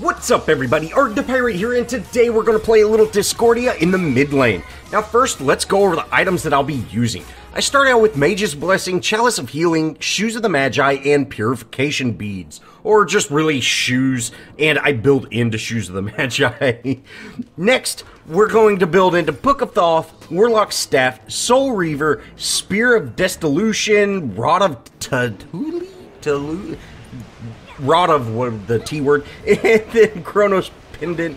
What's up everybody, ArrgThePirate here, and today we're going to play a little Discordia in the mid lane. Now first, let's go over the items that I'll be using. I start out with Mage's Blessing, Chalice of Healing, Shoes of the Magi, and Purification Beads. Or just really shoes, and I build into Shoes of the Magi. Next, we're going to build into Book of Thoth, Warlock Staff, Soul Reaver, Spear of Destolution, Rod of Rod of the T word, and then Chronos Pendant.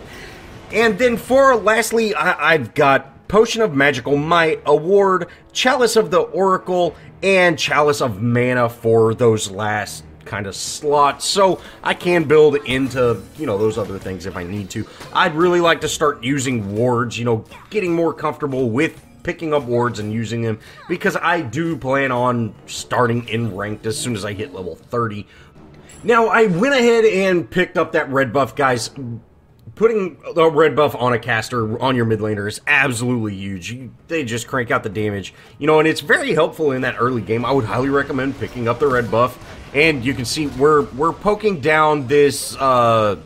And then lastly, I've got Potion of Magical Might, Award, Chalice of the Oracle, and Chalice of Mana for those last kind of slots. So I can build into, those other things if I need to. I'd really like to start using wards, getting more comfortable with picking up wards and using them, because I do plan on starting in ranked as soon as I hit level 30. Now, I went ahead and picked up that red buff, guys. Putting the red buff on a caster, on your mid laner, is absolutely huge. They just crank out the damage, and it's very helpful in that early game. I would highly recommend picking up the red buff. And you can see we're poking down this, the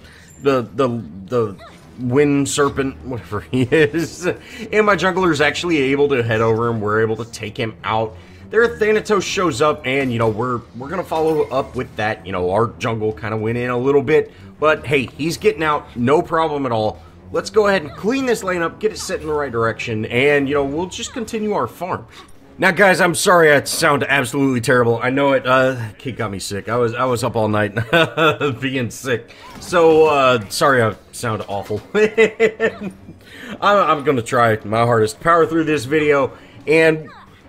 wind serpent, whatever he is. And my jungler is actually able to head over him. We're able to take him out. There, Thanatos shows up, and, we're gonna follow up with that. Our jungle kind of went in a little bit, but hey, he's getting out, no problem at all. Let's go ahead and clean this lane up, get it set in the right direction, and, we'll just continue our farm. Now, guys, I'm sorry I sound absolutely terrible. I know it, kid got me sick. I was up all night being sick. So, sorry I sound awful. I'm gonna try my hardest to power through this video, and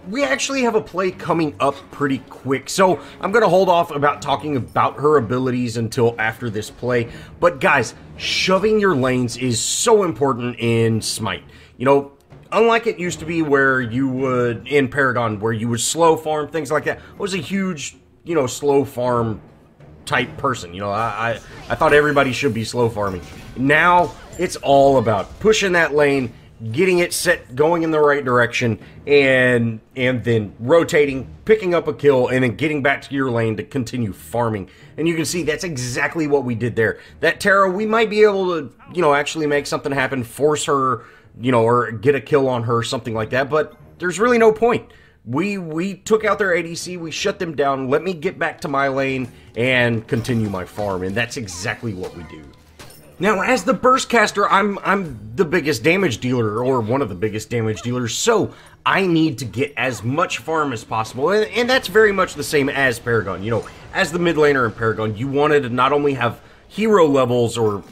we actually have a play coming up pretty quick, so I'm going to hold off about talking about her abilities until after this play. But guys, shoving your lanes is so important in Smite. Unlike it used to be where you would, in Paragon, where you would slow farm, things like that. I was a huge, slow farm type person. I thought everybody should be slow farming. Now, it's all about pushing that lane, getting it set, going in the right direction, and then rotating, picking up a kill, and then getting back to your lane to continue farming. And you can see that's exactly what we did there. That Terra, we might be able to, actually make something happen, force her, or get a kill on her, something like that, but there's really no point. We took out their ADC, we shut them down, let me get back to my lane and continue my farm, and that's exactly what we do. Now, as the burst caster, I'm the biggest damage dealer, or one of the biggest damage dealers, so I need to get as much farm as possible, and that's very much the same as Paragon. As the mid laner in Paragon, you wanted to not only have hero levels, or,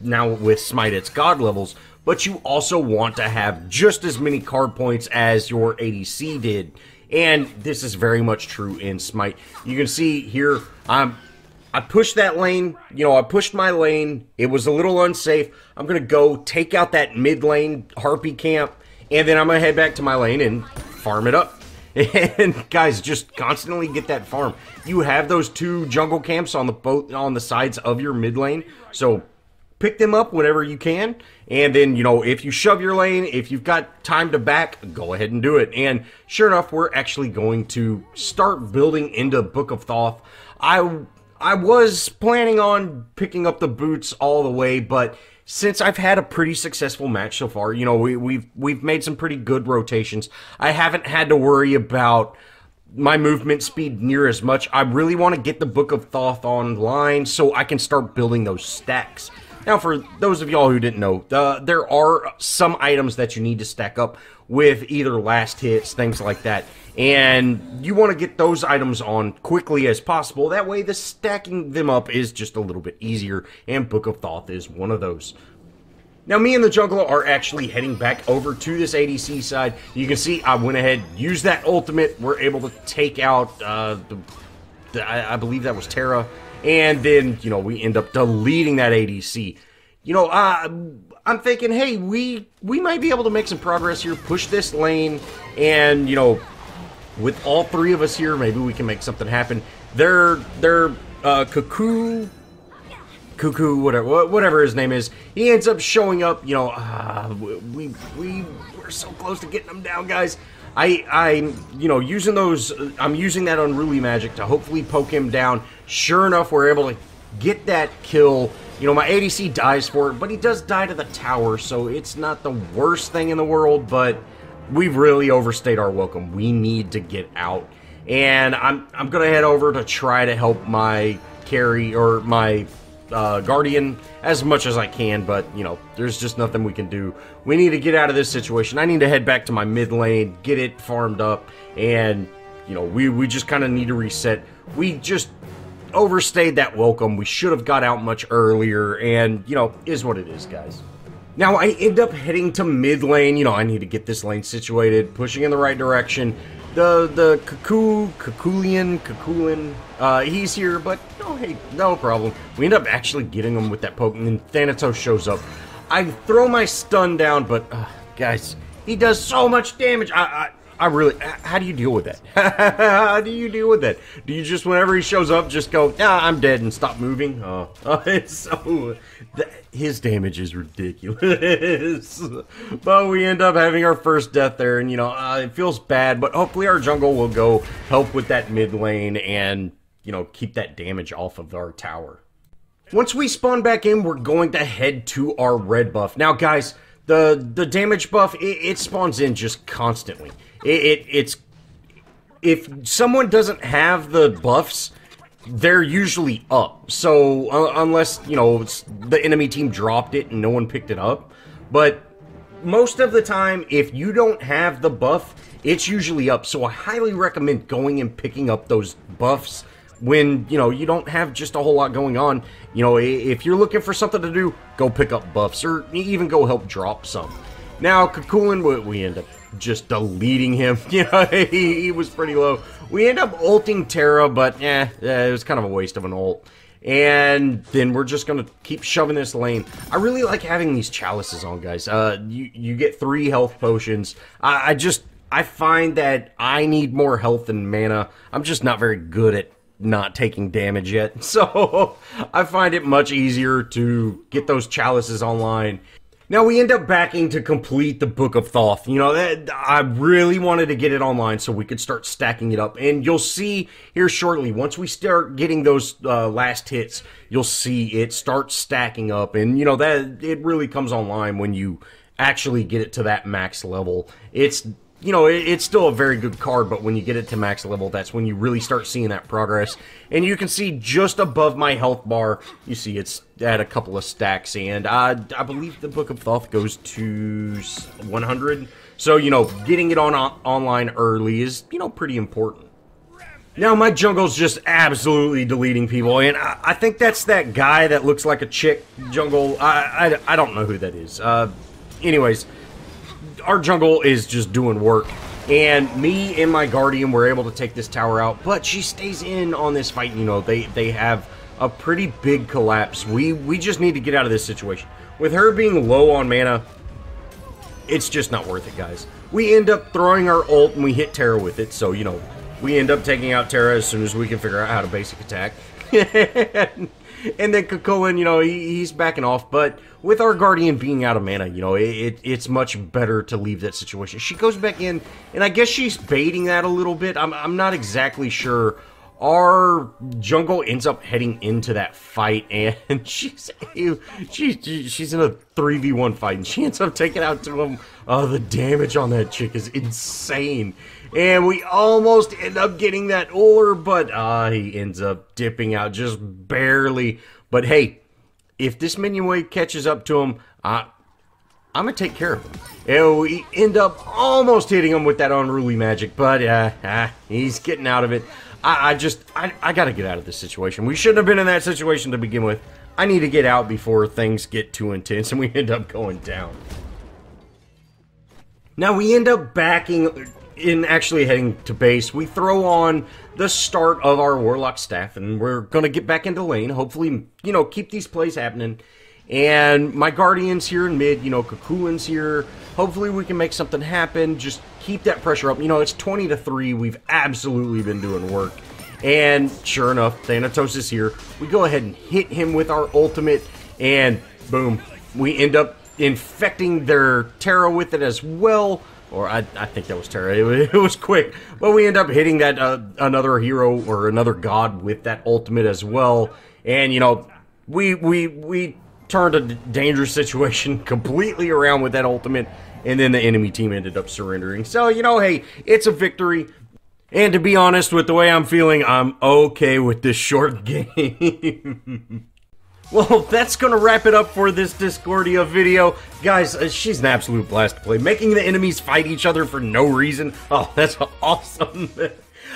now with Smite it's god levels, but you also want to have just as many card points as your ADC did, and this is very much true in Smite. You can see here, I pushed that lane, I pushed my lane, it was a little unsafe. I'm going to go take out that mid lane Harpy camp, and then I'm going to head back to my lane and farm it up. And guys, just constantly get that farm. You have those two jungle camps on the sides of your mid lane, so pick them up whenever you can, and then, if you shove your lane, if you've got time to back, go ahead and do it. And sure enough, we're actually going to start building into Book of Thoth. I was planning on picking up the boots all the way, but since I've had a pretty successful match so far, we've made some pretty good rotations. I haven't had to worry about my movement speed near as much. I really want to get the Book of Thoth online so I can start building those stacks. Now, for those of y'all who didn't know, there are some items that you need to stack up with, either last hits, things like that. And you want to get those items on quickly as possible. That way, the stacking them up is just a little bit easier, and Book of Thoth is one of those. Now, me and the jungler are actually heading back over to this ADC side. You can see I went ahead, used that ultimate. We're able to take out, I believe that was Terra. And then, we end up deleting that ADC. I'm thinking, hey, we might be able to make some progress here, push this lane, and, with all three of us here, maybe we can make something happen. They're Cuckoo, whatever his name is, he ends up showing up, we're so close to getting him down, guys. I'm using those, I'm using that unruly magic to hopefully poke him down. Sure enough, we're able to get that kill. You know, my ADC dies for it, but he does die to the tower, so it's not the worst thing in the world, but we've really overstayed our welcome. We need to get out. And I'm going to head over to try to help my carry, or my Guardian, as much as I can, but, you know, there's just nothing we can do. We need to get out of this situation. I need to head back to my mid lane, get it farmed up, and, you know, we just kind of need to reset. We just overstayed that welcome. We should have got out much earlier, and, you know, is what it is, guys. Now, I end up heading to mid lane. You know, I need to get this lane situated, pushing in the right direction. The Kakulian, he's here, but no, hey, no problem. We end up actually getting him with that poke, and then Thanatos shows up. I throw my stun down, but, guys, he does so much damage. I really, how do you deal with that? How do you deal with that? Do you just, whenever he shows up, just go, I'm dead, and stop moving? It's so, his damage is ridiculous. But we end up having our first death there, and, you know, it feels bad, but hopefully our jungle will go help with that mid lane and, you know, keep that damage off of our tower. Once we spawn back in, we're going to head to our red buff. Now, guys, the damage buff, it spawns in just constantly. It's if someone doesn't have the buffs, they're usually up. So unless, you know, the enemy team dropped it and no one picked it up, but most of the time, if you don't have the buff, it's usually up. So I highly recommend going and picking up those buffs when, you know, you don't have just a whole lot going on. You know, if you're looking for something to do, go pick up buffs, or even go help drop some. Now, Kakulin, we end up just deleting him. You know, he was pretty low. We end up ulting Terra, but it was kind of a waste of an ult. And then we're just going to keep shoving this lane. I really like having these chalices on, guys. You get 3 health potions. I find that I need more health and mana. I'm just not very good at not taking damage yet. So I find it much easier to get those chalices online. Now, we end up backing to complete the Book of Thoth. You know, I really wanted to get it online so we could start stacking it up. And you'll see here shortly, once we start getting those last hits, you'll see it start stacking up. And, you know, that it really comes online when you actually get it to that max level. It's, you know, it's still a very good card, but when you get it to max level, that's when you really start seeing that progress. And you can see just above my health bar, you see it's at a couple of stacks, and I believe the Book of Thoth goes to 100. So, you know, getting it online early is, you know, pretty important. Now, my jungle's just absolutely deleting people, and I think that's that guy that looks like a chick jungle. I don't know who that is. Anyways, our jungle is just doing work, and me and my Guardian were able to take this tower out, but she stays in on this fight. You know, they have a pretty big collapse. We just need to get out of this situation. With her being low on mana, it's just not worth it, guys. We end up throwing our ult, and we hit Terra with it, so, you know, we end up taking out Terra as soon as we can figure out how to basic attack. And then Kakulin, you know, he's backing off, but with our Guardian being out of mana, you know, it's much better to leave that situation. She goes back in, and I guess she's baiting that a little bit. I'm not exactly sure. Our jungle ends up heading into that fight, and she's in a 3v1 fight, and she ends up taking out 2 of them. Oh, the damage on that chick is insane. And we almost end up getting that ore, but he ends up dipping out just barely. But hey, if this minion wave catches up to him, I'm going to take care of him. And we end up almost hitting him with that unruly magic, but he's getting out of it. I got to get out of this situation. We shouldn't have been in that situation to begin with. I need to get out before things get too intense and we end up going down. Now we end up backing in, actually heading to base. We throw on the start of our Warlock staff, and we're going to get back into lane. Hopefully, you know, keep these plays happening. And my Guardian's here in mid, you know, Kakulin's here. Hopefully we can make something happen. Just keep that pressure up. You know, it's 20-3. We've absolutely been doing work. And sure enough, Thanatos is here. We go ahead and hit him with our ultimate, and boom. We end up infecting their Terra with it as well. Or I think that was Terra. It was quick. But we end up hitting that another hero or another god with that ultimate as well. And, you know, we turned a dangerous situation completely around with that ultimate, and then the enemy team ended up surrendering. So, you know, hey, it's a victory. And to be honest, with the way I'm feeling, I'm okay with this short game. Well, that's gonna wrap it up for this Discordia video. Guys, she's an absolute blast to play. Making the enemies fight each other for no reason. Oh, that's awesome.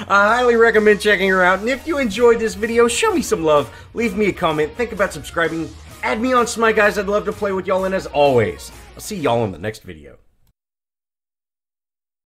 I highly recommend checking her out. And if you enjoyed this video, show me some love. Leave me a comment. Think about subscribing. Add me on Smite, guys. I'd love to play with y'all. And as always, I'll see y'all in the next video.